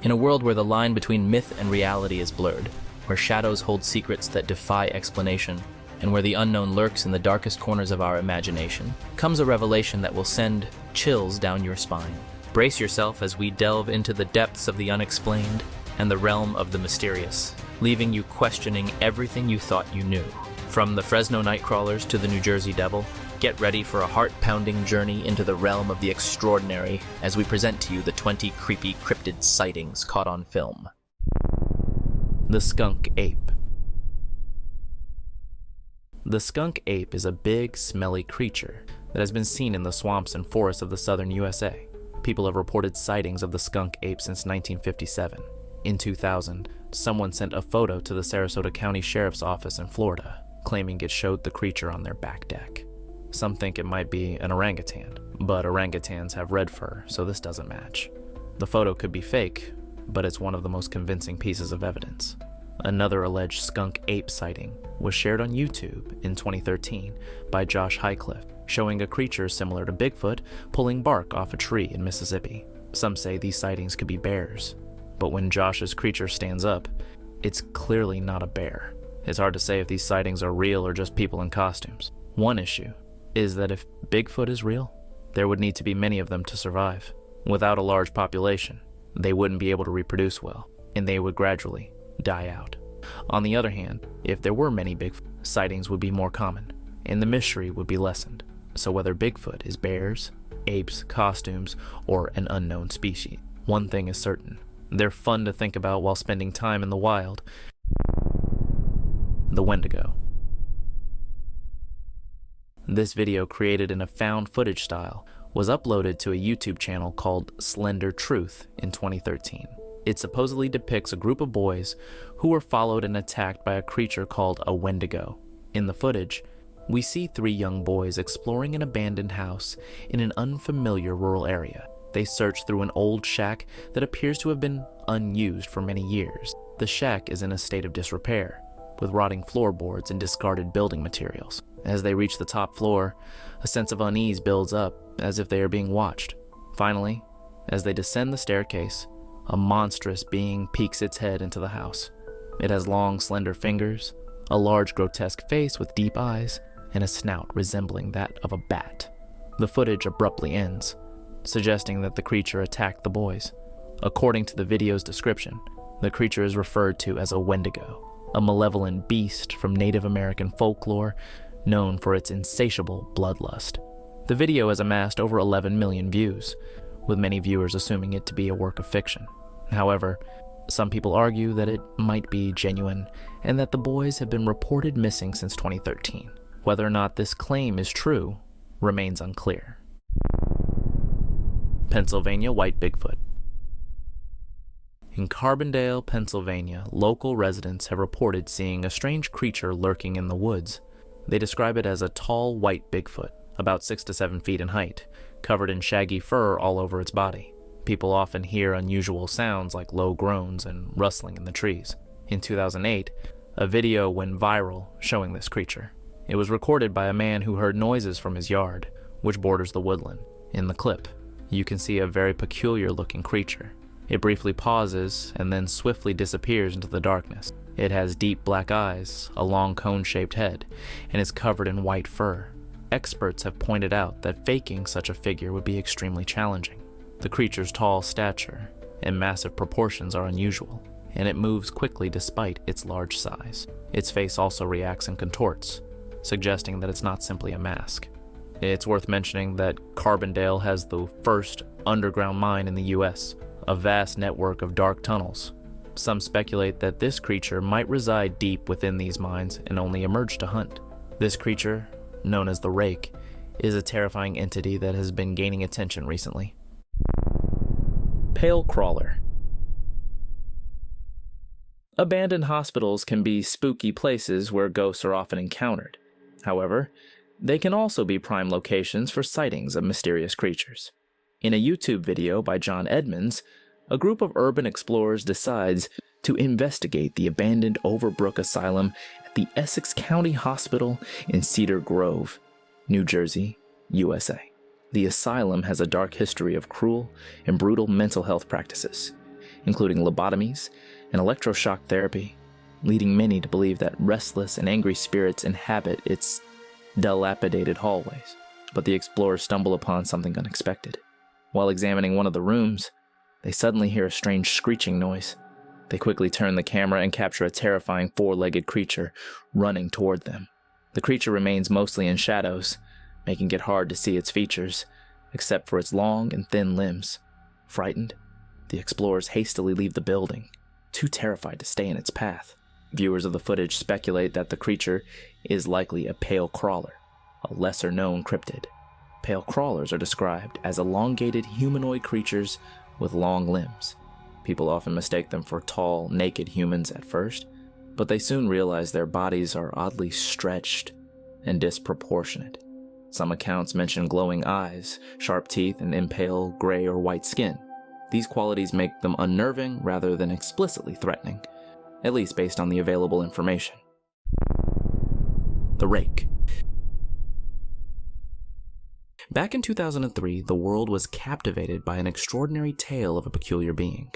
In a world where the line between myth and reality is blurred, where shadows hold secrets that defy explanation, and where the unknown lurks in the darkest corners of our imagination, comes a revelation that will send chills down your spine. Brace yourself as we delve into the depths of the unexplained and the realm of the mysterious, leaving you questioning everything you thought you knew. From the Fresno nightcrawlers to the New Jersey devil, get ready for a heart-pounding journey into the realm of the extraordinary as we present to you the 20 creepy cryptid sightings caught on film. The skunk ape. The skunk ape is a big, smelly creature that has been seen in the swamps and forests of the southern USA. People have reported sightings of the skunk ape since 1957. In 2000, someone sent a photo to the Sarasota County Sheriff's Office in Florida, claiming it showed the creature on their back deck. Some think it might be an orangutan, but orangutans have red fur, so this doesn't match. The photo could be fake, but it's one of the most convincing pieces of evidence. Another alleged skunk ape sighting was shared on YouTube in 2013 by Josh Highcliffe, showing a creature similar to Bigfoot pulling bark off a tree in Mississippi. Some say these sightings could be bears, but when Josh's creature stands up, it's clearly not a bear. It's hard to say if these sightings are real or just people in costumes. One issue is that if Bigfoot is real, there would need to be many of them to survive. Without a large population, they wouldn't be able to reproduce well, and they would gradually die out. On the other hand, if there were many Bigfoot, sightings would be more common, and the mystery would be lessened. So whether Bigfoot is bears, apes, costumes, or an unknown species, one thing is certain: they're fun to think about while spending time in the wild. The Wendigo. This video, created in a found footage style, was uploaded to a YouTube channel called Slender Truth in 2013. It supposedly depicts a group of boys who were followed and attacked by a creature called a wendigo. In the footage, we see 3 young boys exploring an abandoned house in an unfamiliar rural area. They search through an old shack that appears to have been unused for many years. The shack is in a state of disrepair, with rotting floorboards and discarded building materials. As they reach the top floor, a sense of unease builds up, as if they are being watched. Finally, as they descend the staircase, a monstrous being peeks its head into the house. It has long, slender fingers, a large, grotesque face with deep eyes, and a snout resembling that of a bat. The footage abruptly ends, suggesting that the creature attacked the boys. According to the video's description, the creature is referred to as a wendigo, a malevolent beast from Native American folklore known for its insatiable bloodlust. The video has amassed over 11 million views, with many viewers assuming it to be a work of fiction. However, some people argue that it might be genuine and that the boys have been reported missing since 2013. Whether or not this claim is true remains unclear. Pennsylvania White Bigfoot. In Carbondale, Pennsylvania, local residents have reported seeing a strange creature lurking in the woods. They describe it as a tall white Bigfoot, about 6 to 7 feet in height, covered in shaggy fur all over its body. People often hear unusual sounds like low groans and rustling in the trees. In 2008, a video went viral showing this creature. It was recorded by a man who heard noises from his yard, which borders the woodland. In the clip, you can see a very peculiar-looking creature. It briefly pauses and then swiftly disappears into the darkness. It has deep black eyes, a long cone-shaped head, and is covered in white fur. Experts have pointed out that faking such a figure would be extremely challenging. The creature's tall stature and massive proportions are unusual, and it moves quickly despite its large size. Its face also reacts and contorts, suggesting that it's not simply a mask. It's worth mentioning that Carbondale has the first underground mine in the US, a vast network of dark tunnels. Some speculate that this creature might reside deep within these mines and only emerge to hunt. This creature, known as the rake, is a terrifying entity that has been gaining attention recently. Pale crawler. Abandoned hospitals can be spooky places where ghosts are often encountered. However, they can also be prime locations for sightings of mysterious creatures. In a YouTube video by John Edmonds, a group of urban explorers decides to investigate the abandoned Overbrook Asylum at the Essex County Hospital in Cedar Grove, New Jersey, USA. The asylum has a dark history of cruel and brutal mental health practices. including lobotomies and electroshock therapy, leading many to believe that restless and angry spirits inhabit its dilapidated hallways. But the explorers stumble upon something unexpected. While examining one of the rooms, they suddenly hear a strange screeching noise. They quickly turn the camera and capture a terrifying four-legged creature running toward them. The creature remains mostly in shadows, making it hard to see its features, except for its long and thin limbs. Frightened, the explorers hastily leave the building, too terrified to stay in its path. Viewers of the footage speculate that the creature is likely a pale crawler, a lesser-known cryptid. Pale crawlers are described as elongated humanoid creatures with long limbs. People often mistake them for tall, naked humans at first, but they soon realize their bodies are oddly stretched and disproportionate. Some accounts mention glowing eyes, sharp teeth, and impale gray or white skin. These qualities make them unnerving rather than explicitly threatening, at least based on the available information. The rake. Back in 2003, the world was captivated by an extraordinary tale of a peculiar being.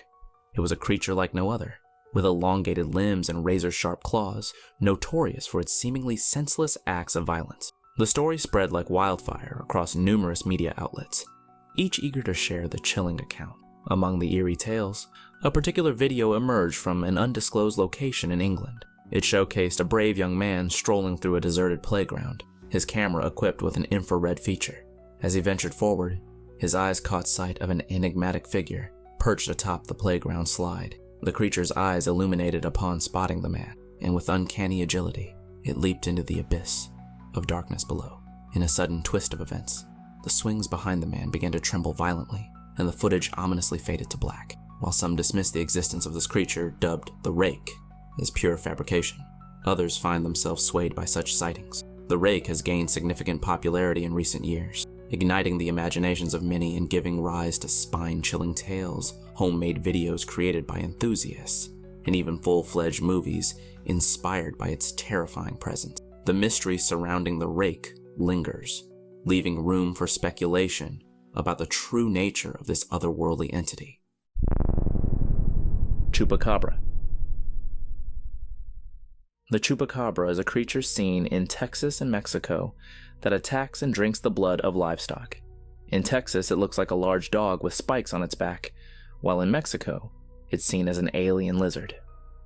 It was a creature like no other, with elongated limbs and razor-sharp claws, notorious for its seemingly senseless acts of violence. The story spread like wildfire across numerous media outlets, each eager to share the chilling account. Among the eerie tales, a particular video emerged from an undisclosed location in England. It showcased a brave young man strolling through a deserted playground, his camera equipped with an infrared feature. As he ventured forward, his eyes caught sight of an enigmatic figure perched atop the playground slide. The creature's eyes illuminated upon spotting the man, and with uncanny agility, it leaped into the abyss of darkness below. In a sudden twist of events, the swings behind the man began to tremble violently, and the footage ominously faded to black. While some dismiss the existence of this creature, dubbed the rake, as pure fabrication, others find themselves swayed by such sightings. The rake has gained significant popularity in recent years, igniting the imaginations of many and giving rise to spine-chilling tales, homemade videos created by enthusiasts, and even full-fledged movies inspired by its terrifying presence. The mystery surrounding the rake lingers, leaving room for speculation about the true nature of this otherworldly entity. Chupacabra. The chupacabra is a creature seen in Texas and Mexico that attacks and drinks the blood of livestock. In Texas, it looks like a large dog with spikes on its back, while in Mexico, it's seen as an alien lizard.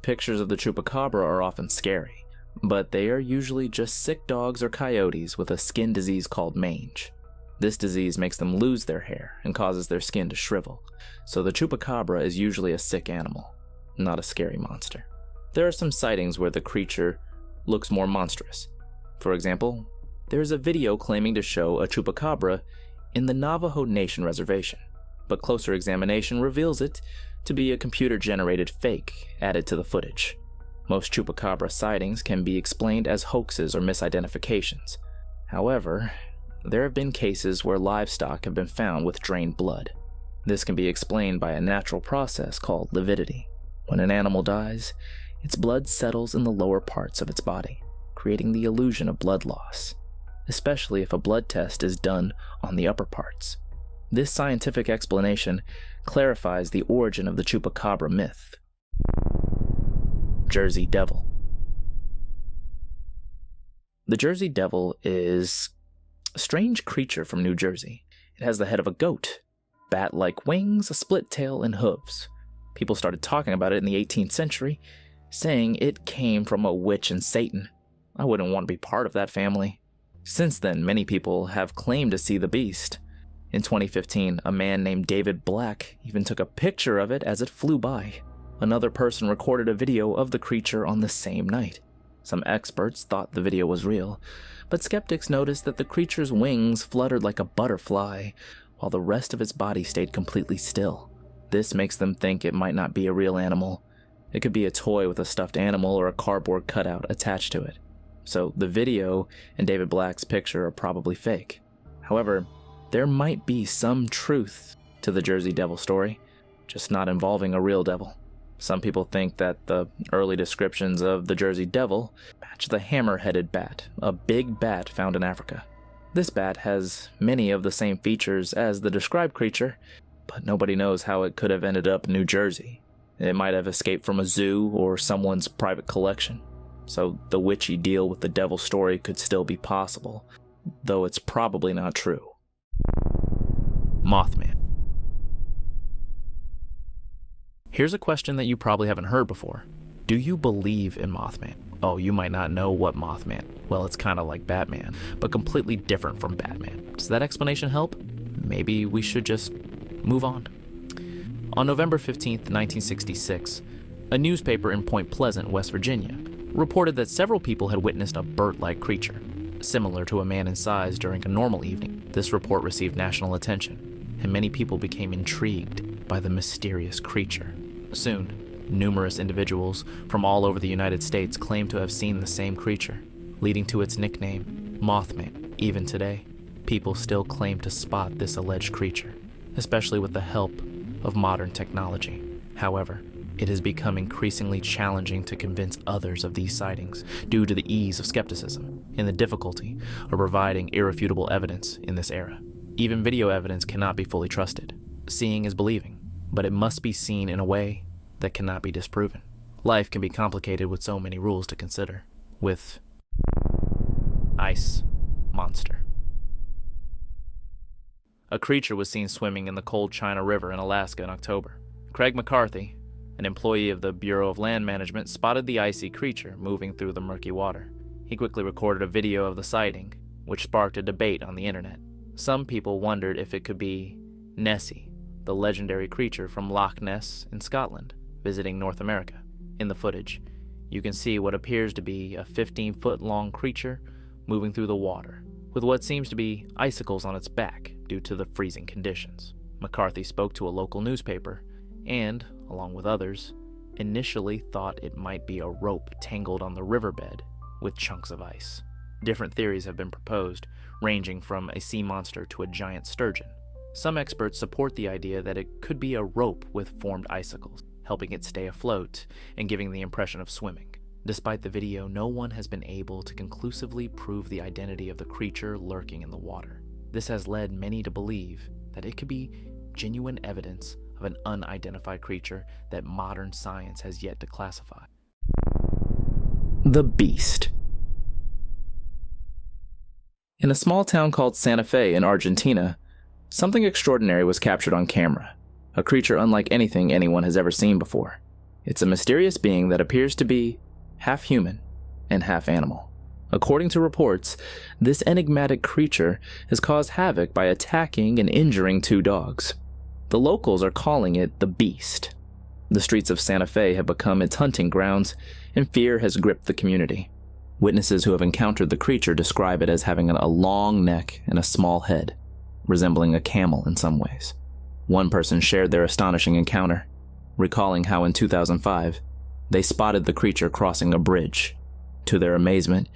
Pictures of the chupacabra are often scary, but they are usually just sick dogs or coyotes with a skin disease called mange. This disease makes them lose their hair and causes their skin to shrivel, so the chupacabra is usually a sick animal, not a scary monster. There are some sightings where the creature looks more monstrous. For example, there is a video claiming to show a chupacabra in the Navajo Nation reservation, but closer examination reveals it to be a computer-generated fake added to the footage. Most chupacabra sightings can be explained as hoaxes or misidentifications. However, there have been cases where livestock have been found with drained blood. This can be explained by a natural process called lividity. When an animal dies, its blood settles in the lower parts of its body, creating the illusion of blood loss, especially if a blood test is done on the upper parts. This scientific explanation clarifies the origin of the chupacabra myth. Jersey Devil. The Jersey Devil is a strange creature from New Jersey. It has the head of a goat, bat-like wings, a split tail, and hooves. People started talking about it in the 18th century, saying it came from a witch and Satan. I wouldn't want to be part of that family. Since then, many people have claimed to see the beast. In 2015, a man named David Black even took a picture of it as it flew by. Another person recorded a video of the creature on the same night. Some experts thought the video was real, but skeptics noticed that the creature's wings fluttered like a butterfly, while the rest of its body stayed completely still. This makes them think it might not be a real animal. It could be a toy with a stuffed animal or a cardboard cutout attached to it. So the video and David Black's picture are probably fake. However, there might be some truth to the Jersey Devil story, just not involving a real devil. Some people think that the early descriptions of the Jersey Devil match the hammer-headed bat, a big bat found in Africa. This bat has many of the same features as the described creature, but nobody knows how it could have ended up in New Jersey. It might have escaped from a zoo or someone's private collection, so the witchy deal with the devil story could still be possible, though it's probably not true. Mothman. Here's a question that you probably haven't heard before. Do you believe in Mothman? Oh, you might not know what Mothman. Well, it's kind of like Batman, but completely different from Batman. Does that explanation help? Maybe we should just move on. On November 15th, 1966, a newspaper in Point Pleasant, West Virginia, reported that several people had witnessed a bird-like creature, similar to a man in size during a normal evening. This report received national attention, and many people became intrigued by the mysterious creature. Soon, numerous individuals from all over the United States claimed to have seen the same creature, leading to its nickname, Mothman. Even today, people still claim to spot this alleged creature, especially with the help of modern technology. However, it has become increasingly challenging to convince others of these sightings due to the ease of skepticism and the difficulty of providing irrefutable evidence in this era. Even video evidence cannot be fully trusted. Seeing is believing, but it must be seen in a way that cannot be disproven. Life can be complicated with so many rules to consider. With ice monster. A creature was seen swimming in the cold China River in Alaska in October. Craig McCarthy, an employee of the Bureau of Land Management, spotted the icy creature moving through the murky water. He quickly recorded a video of the sighting, which sparked a debate on the internet. Some people wondered if it could be Nessie, the legendary creature from Loch Ness in Scotland, visiting North America. In the footage, you can see what appears to be a 15-foot-long creature moving through the water, with what seems to be icicles on its back due to the freezing conditions. McCarthy spoke to a local newspaper and, along with others, initially thought it might be a rope tangled on the riverbed with chunks of ice. Different theories have been proposed, ranging from a sea monster to a giant sturgeon. Some experts support the idea that it could be a rope with formed icicles, helping it stay afloat and giving the impression of swimming. Despite the video, no one has been able to conclusively prove the identity of the creature lurking in the water. This has led many to believe that it could be genuine evidence of an unidentified creature that modern science has yet to classify. The Beast. In a small town called Santa Fe in Argentina, something extraordinary was captured on camera, a creature unlike anything anyone has ever seen before. It's a mysterious being that appears to be half human and half animal. According to reports, this enigmatic creature has caused havoc by attacking and injuring 2 dogs. The locals are calling it the Beast. The streets of Santa Fe have become its hunting grounds, and fear has gripped the community. Witnesses who have encountered the creature describe it as having a long neck and a small head, resembling a camel in some ways. One person shared their astonishing encounter, recalling how in 2005, they spotted the creature crossing a bridge. To their amazement,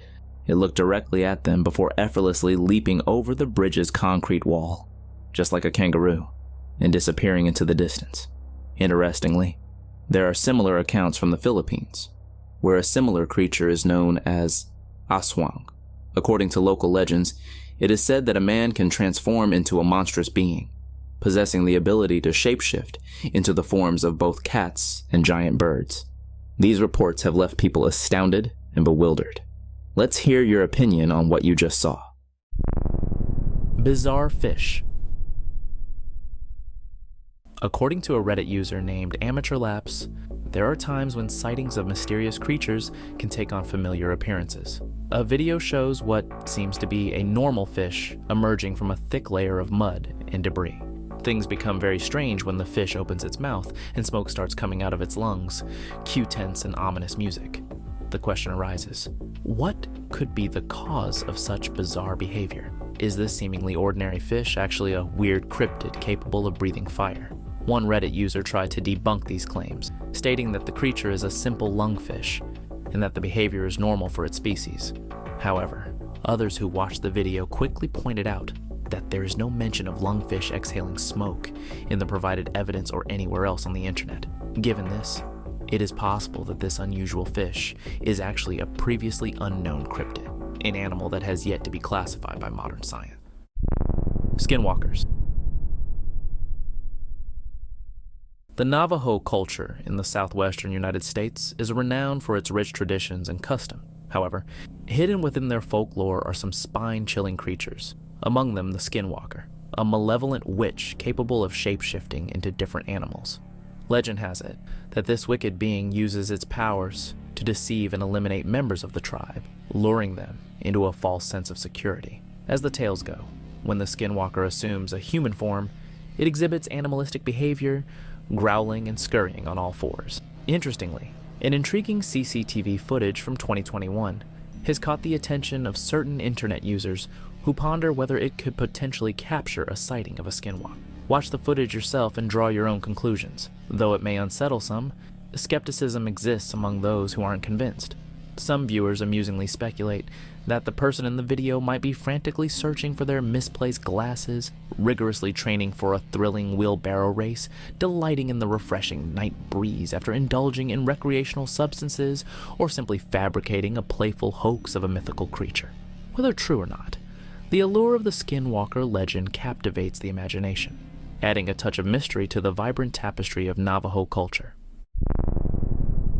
it looked directly at them before effortlessly leaping over the bridge's concrete wall, just like a kangaroo, and disappearing into the distance. Interestingly, there are similar accounts from the Philippines, where a similar creature is known as aswang. According to local legends, it is said that a man can transform into a monstrous being, possessing the ability to shapeshift into the forms of both cats and giant birds. These reports have left people astounded and bewildered. Let's hear your opinion on what you just saw. Bizarre fish. According to a Reddit user named Amateur Lapse, there are times when sightings of mysterious creatures can take on familiar appearances. A video shows what seems to be a normal fish emerging from a thick layer of mud and debris. Things become very strange when the fish opens its mouth and smoke starts coming out of its lungs, cue tense and ominous music. The question arises, what could be the cause of such bizarre behavior? Is this seemingly ordinary fish actually a weird cryptid capable of breathing fire? One Reddit user tried to debunk these claims, stating that the creature is a simple lungfish and that the behavior is normal for its species. However, others who watched the video quickly pointed out that there is no mention of lungfish exhaling smoke in the provided evidence or anywhere else on the internet. Given this, it is possible that this unusual fish is actually a previously unknown cryptid, an animal that has yet to be classified by modern science. Skinwalkers. The Navajo culture in the southwestern United States is renowned for its rich traditions and custom. However, hidden within their folklore are some spine-chilling creatures, among them the Skinwalker, a malevolent witch capable of shape-shifting into different animals. Legend has it that this wicked being uses its powers to deceive and eliminate members of the tribe, luring them into a false sense of security. As the tales go, when the Skinwalker assumes a human form, it exhibits animalistic behavior, growling and scurrying on all fours. Interestingly, an intriguing CCTV footage from 2021 has caught the attention of certain internet users who ponder whether it could potentially capture a sighting of a skinwalker. Watch the footage yourself and draw your own conclusions. Though it may unsettle some, skepticism exists among those who aren't convinced. Some viewers amusingly speculate that the person in the video might be frantically searching for their misplaced glasses, rigorously training for a thrilling wheelbarrow race, delighting in the refreshing night breeze after indulging in recreational substances, or simply fabricating a playful hoax of a mythical creature. Whether true or not, the allure of the Skinwalker legend captivates the imagination, adding a touch of mystery to the vibrant tapestry of Navajo culture.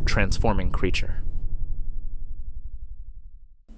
Transforming creature.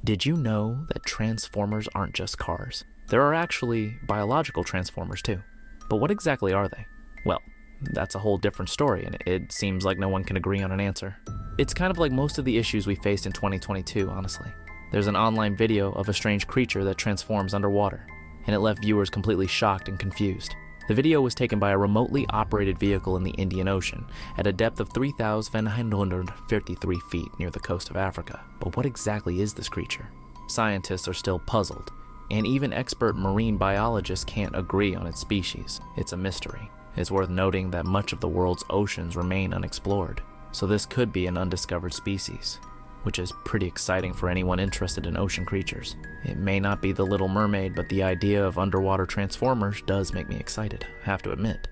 Did you know that Transformers aren't just cars? There are actually biological Transformers too. But what exactly are they? Well, that's a whole different story, and it seems like no one can agree on an answer. It's kind of like most of the issues we faced in 2022, honestly. There's an online video of a strange creature that transforms underwater, and it left viewers completely shocked and confused. The video was taken by a remotely operated vehicle in the Indian Ocean at a depth of 3,953 feet near the coast of Africa. But what exactly is this creature? Scientists are still puzzled, and even expert marine biologists can't agree on its species. It's a mystery. It's worth noting that much of the world's oceans remain unexplored, so this could be an undiscovered species, which is pretty exciting for anyone interested in ocean creatures. It may not be the Little Mermaid, but the idea of underwater transformers does make me excited, I have to admit.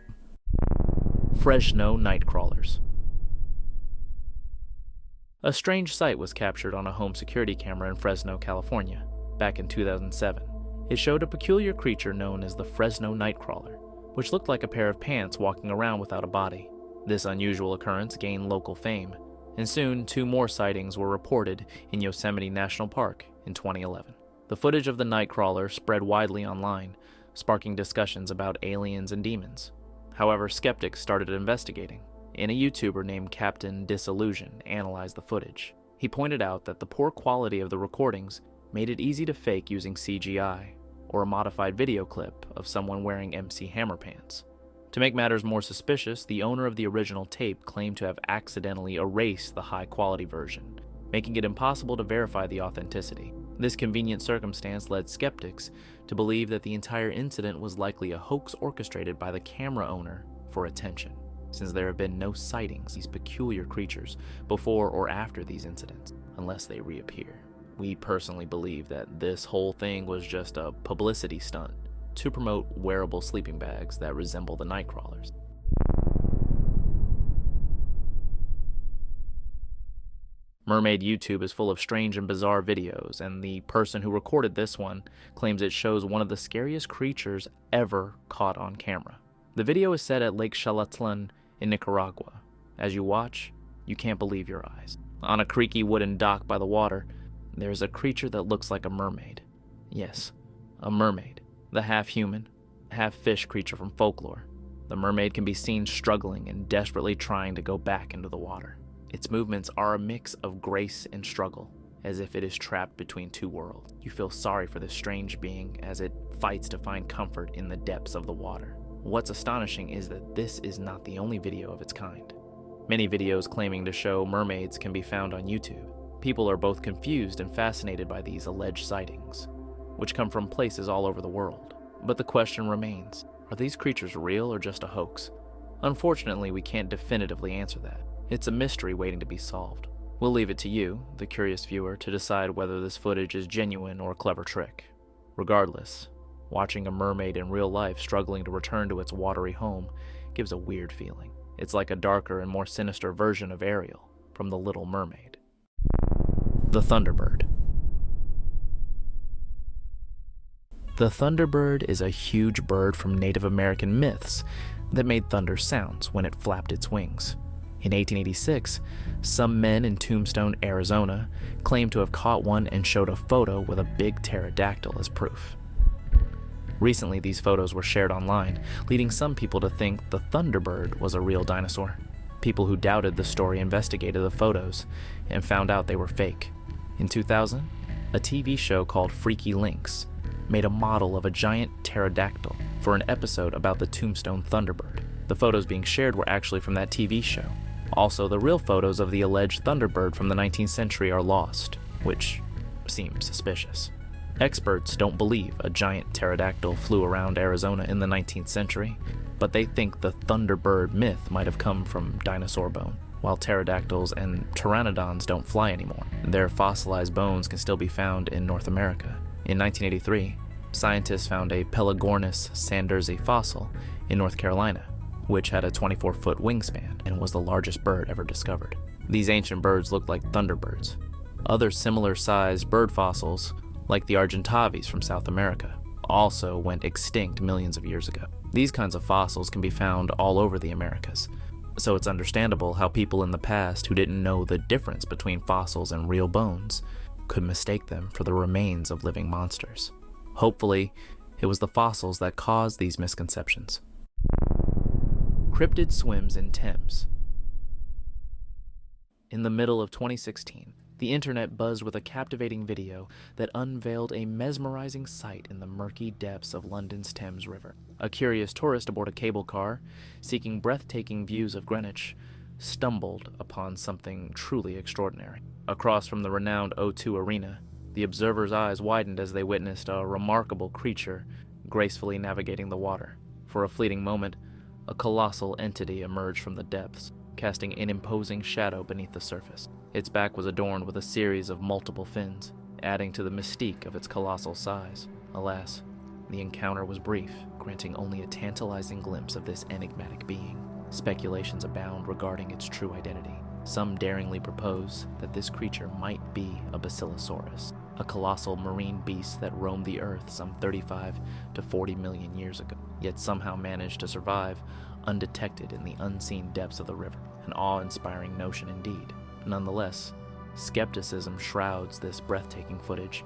Fresno nightcrawlers. A strange sight was captured on a home security camera in Fresno, California, back in 2007. It showed a peculiar creature known as the Fresno nightcrawler, which looked like a pair of pants walking around without a body. This unusual occurrence gained local fame, and soon 2 more sightings were reported in Yosemite National Park in 2011. The footage of the nightcrawler spread widely online, sparking discussions about aliens and demons. However, skeptics started investigating, and a YouTuber named Captain Disillusion analyzed the footage. He pointed out that the poor quality of the recordings made it easy to fake using CGI, or a modified video clip of someone wearing MC Hammer pants. To make matters more suspicious, the owner of the original tape claimed to have accidentally erased the high-quality version, making it impossible to verify the authenticity. This convenient circumstance led skeptics to believe that the entire incident was likely a hoax orchestrated by the camera owner for attention, since there have been no sightings of these peculiar creatures before or after these incidents, unless they reappear. We personally believe that this whole thing was just a publicity stunt to promote wearable sleeping bags that resemble the nightcrawlers. Mermaid YouTube is full of strange and bizarre videos, and the person who recorded this one claims it shows one of the scariest creatures ever caught on camera. The video is set at Lake Xalatlan in Nicaragua. As you watch, you can't believe your eyes. On a creaky wooden dock by the water, there's a creature that looks like a mermaid. Yes, a mermaid. The half-human, half-fish creature from folklore. The mermaid can be seen struggling and desperately trying to go back into the water. Its movements are a mix of grace and struggle, as if it is trapped between 2 worlds. You feel sorry for this strange being as it fights to find comfort in the depths of the water. What's astonishing is that this is not the only video of its kind. Many videos claiming to show mermaids can be found on YouTube. People are both confused and fascinated by these alleged sightings, which come from places all over the world. But the question remains, are these creatures real or just a hoax? Unfortunately, we can't definitively answer that. It's a mystery waiting to be solved. We'll leave it to you, the curious viewer, to decide whether this footage is genuine or a clever trick. Regardless, watching a mermaid in real life struggling to return to its watery home gives a weird feeling. It's like a darker and more sinister version of Ariel from The Little Mermaid. The Thunderbird. The thunderbird is a huge bird from Native American myths that made thunder sounds when it flapped its wings. In 1886, some men in Tombstone, Arizona, claimed to have caught one and showed a photo with a big pterodactyl as proof. Recently, these photos were shared online, leading some people to think the thunderbird was a real dinosaur. People who doubted the story investigated the photos and found out they were fake. In 2000, a TV show called Freaky Links made a model of a giant pterodactyl for an episode about the Tombstone thunderbird. The photos being shared were actually from that TV show. Also, the real photos of the alleged thunderbird from the 19th century are lost, which seems suspicious. Experts don't believe a giant pterodactyl flew around Arizona in the 19th century, but they think the thunderbird myth might have come from dinosaur bone. While pterodactyls and pteranodons don't fly anymore, their fossilized bones can still be found in North America. In 1983, scientists found a Pelagornis sandersi fossil in North Carolina, which had a 24-foot wingspan and was the largest bird ever discovered. These ancient birds looked like thunderbirds. Other similar-sized bird fossils, like the Argentavis from South America, also went extinct millions of years ago. These kinds of fossils can be found all over the Americas, so it's understandable how people in the past who didn't know the difference between fossils and real bones could mistake them for the remains of living monsters. Hopefully, it was the fossils that caused these misconceptions. Cryptid swims in Thames. In the middle of 2016, the internet buzzed with a captivating video that unveiled a mesmerizing sight in the murky depths of London's Thames River. A curious tourist aboard a cable car, seeking breathtaking views of Greenwich, stumbled upon something truly extraordinary. Across from the renowned O2 Arena, the observers' eyes widened as they witnessed a remarkable creature gracefully navigating the water. For a fleeting moment, a colossal entity emerged from the depths, casting an imposing shadow beneath the surface. Its back was adorned with a series of multiple fins, adding to the mystique of its colossal size. Alas, the encounter was brief, granting only a tantalizing glimpse of this enigmatic being. Speculations abound regarding its true identity. Some daringly propose that this creature might be a basilosaurus, a colossal marine beast that roamed the earth some 35 to 40 million years ago, yet somehow managed to survive undetected in the unseen depths of the river. An awe-inspiring notion indeed. Nonetheless, skepticism shrouds this breathtaking footage,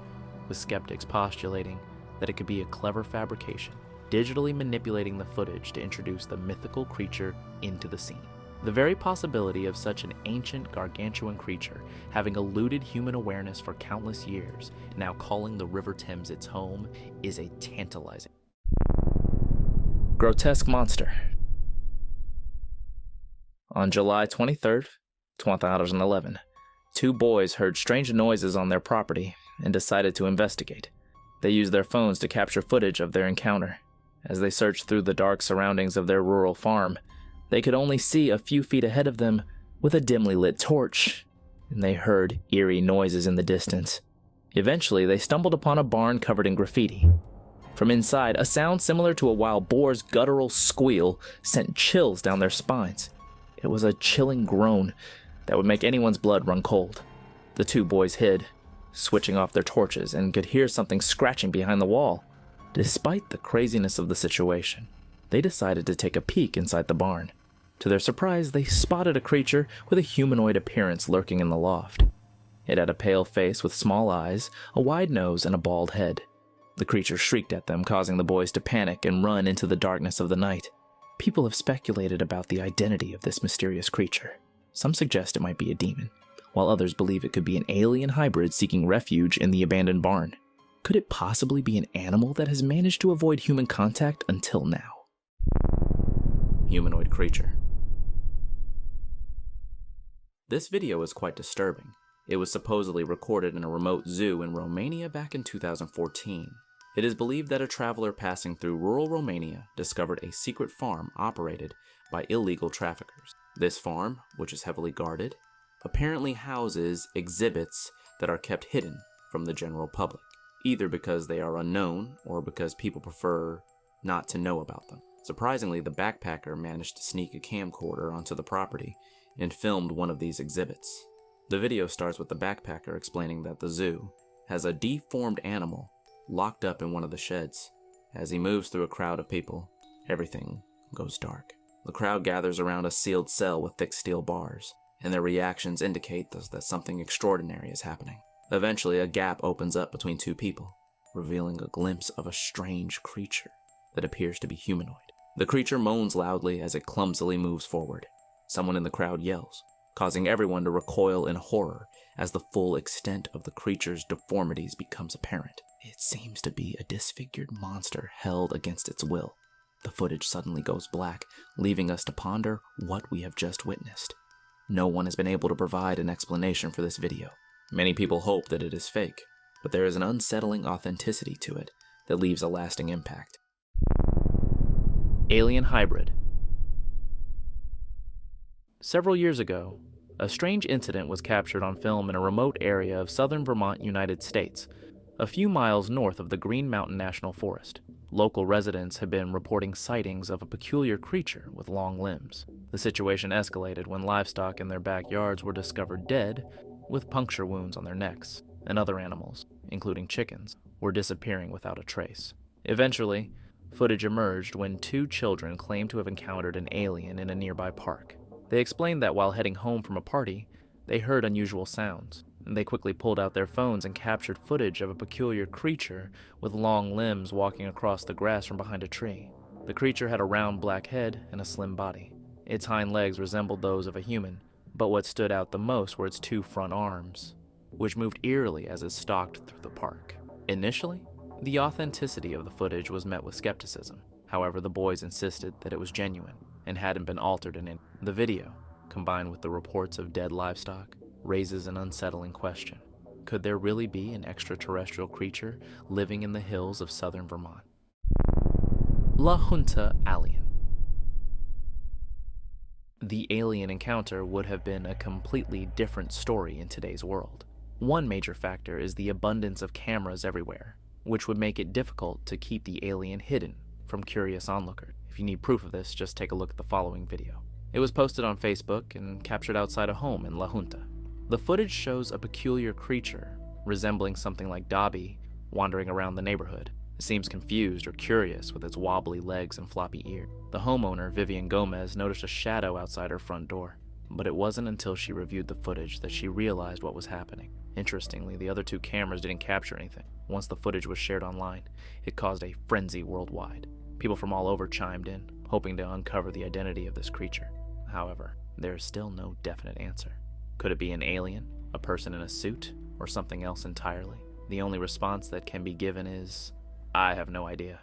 with skeptics postulating that it could be a clever fabrication, digitally manipulating the footage to introduce the mythical creature into the scene. The very possibility of such an ancient gargantuan creature having eluded human awareness for countless years, now calling the River Thames its home, is a tantalizing. Grotesque monster. On July 23rd, 2011, two boys heard strange noises on their property and decided to investigate. They used their phones to capture footage of their encounter. As they searched through the dark surroundings of their rural farm, they could only see a few feet ahead of them with a dimly lit torch, and they heard eerie noises in the distance. Eventually, they stumbled upon a barn covered in graffiti. From inside, a sound similar to a wild boar's guttural squeal sent chills down their spines. It was a chilling groan that would make anyone's blood run cold. The two boys hid, switching off their torches, and could hear something scratching behind the wall. Despite the craziness of the situation, they decided to take a peek inside the barn. To their surprise, they spotted a creature with a humanoid appearance lurking in the loft. It had a pale face with small eyes, a wide nose, and a bald head. The creature shrieked at them, causing the boys to panic and run into the darkness of the night. People have speculated about the identity of this mysterious creature. Some suggest it might be a demon, while others believe it could be an alien hybrid seeking refuge in the abandoned barn. Could it possibly be an animal that has managed to avoid human contact until now? Humanoid creature. This video is quite disturbing. It was supposedly recorded in a remote zoo in Romania back in 2014. It is believed that a traveler passing through rural Romania discovered a secret farm operated by illegal traffickers. This farm, which is heavily guarded, apparently houses exhibits that are kept hidden from the general public, either because they are unknown or because people prefer not to know about them. Surprisingly, the backpacker managed to sneak a camcorder onto the property and filmed one of these exhibits. The video starts with the backpacker explaining that the zoo has a deformed animal locked up in one of the sheds. As he moves through a crowd of people, everything goes dark. The crowd gathers around a sealed cell with thick steel bars, and their reactions indicate that something extraordinary is happening. Eventually, a gap opens up between two people, revealing a glimpse of a strange creature that appears to be humanoid. The creature moans loudly as it clumsily moves forward. Someone in the crowd yells, causing everyone to recoil in horror as the full extent of the creature's deformities becomes apparent. It seems to be a disfigured monster held against its will. The footage suddenly goes black, leaving us to ponder what we have just witnessed. No one has been able to provide an explanation for this video. Many people hope that it is fake, but there is an unsettling authenticity to it that leaves a lasting impact. Alien hybrid. Several years ago, a strange incident was captured on film in a remote area of southern Vermont, United States, a few miles north of the Green Mountain National Forest. Local residents had been reporting sightings of a peculiar creature with long limbs. The situation escalated when livestock in their backyards were discovered dead, with puncture wounds on their necks, and other animals, including chickens, were disappearing without a trace. Eventually, footage emerged when two children claimed to have encountered an alien in a nearby park. They explained that while heading home from a party, they heard unusual sounds. They quickly pulled out their phones and captured footage of a peculiar creature with long limbs walking across the grass from behind a tree. The creature had a round black head and a slim body. Its hind legs resembled those of a human, but what stood out the most were its two front arms, which moved eerily as it stalked through the park. Initially, the authenticity of the footage was met with skepticism. However, the boys insisted that it was genuine and hadn't been altered in any. The video, combined with the reports of dead livestock, raises an unsettling question. Could there really be an extraterrestrial creature living in the hills of southern Vermont? La Junta Alien. The alien encounter would have been a completely different story in today's world. One major factor is the abundance of cameras everywhere, which would make it difficult to keep the alien hidden from curious onlookers. If you need proof of this, just take a look at the following video. It was posted on Facebook and captured outside a home in La Junta. The footage shows a peculiar creature, resembling something like Dobby, wandering around the neighborhood. It seems confused or curious with its wobbly legs and floppy ears. The homeowner, Vivian Gomez, noticed a shadow outside her front door, but it wasn't until she reviewed the footage that she realized what was happening. Interestingly, the other two cameras didn't capture anything. Once the footage was shared online, it caused a frenzy worldwide. People from all over chimed in, hoping to uncover the identity of this creature. However, there is still no definite answer. Could it be an alien, a person in a suit, or something else entirely? The only response that can be given is, I have no idea.